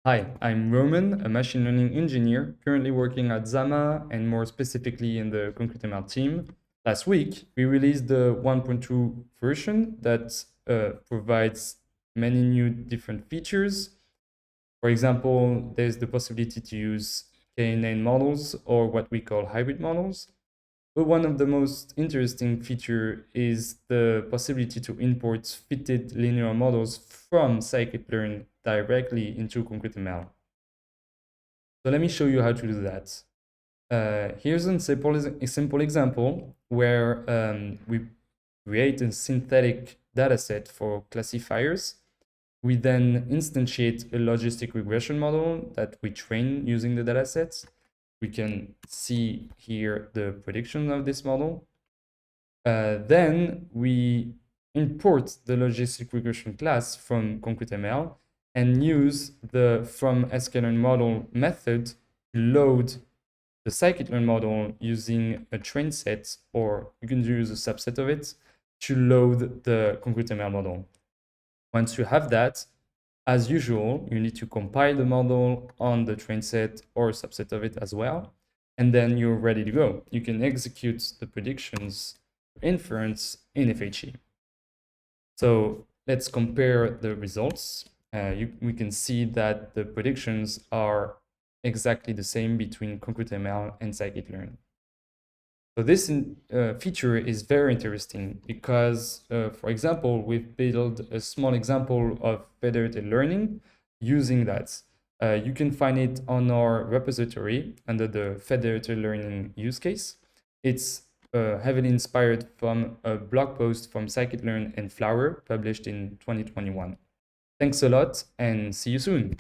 Hi, I'm Roman, a machine learning engineer currently working at Zama and more specifically in the Concrete ML team. Last week, we released the 1.2 version that provides many new different features. For example, there's the possibility to use KNN models or what we call hybrid models. But one of the most interesting feature is the possibility to import fitted linear models from scikit-learn directly into Concrete ML. So let me show you how to do that. Here's a simple example where we create a synthetic dataset for classifiers. We then instantiate a logistic regression model that we train using the datasets. We can see here the prediction of this model. Then we import the logistic regression class from Concrete ML and use the from scikit-learn model method to load the scikit-learn model using a train set, or you can use a subset of it to load the Concrete ML model. Once you have that, as usual, you need to compile the model on the train set or subset of it as well, and then you're ready to go. You can execute the predictions inference in FHE. So let's compare the results. We can see that the predictions are exactly the same between Concrete ML and scikit-learn. So this feature is very interesting because, for example, we've built a small example of federated learning using that. You can find it on our repository under the federated learning use case. It's heavily inspired from a blog post from scikit-learn and Flower published in 2021. Thanks a lot and see you soon.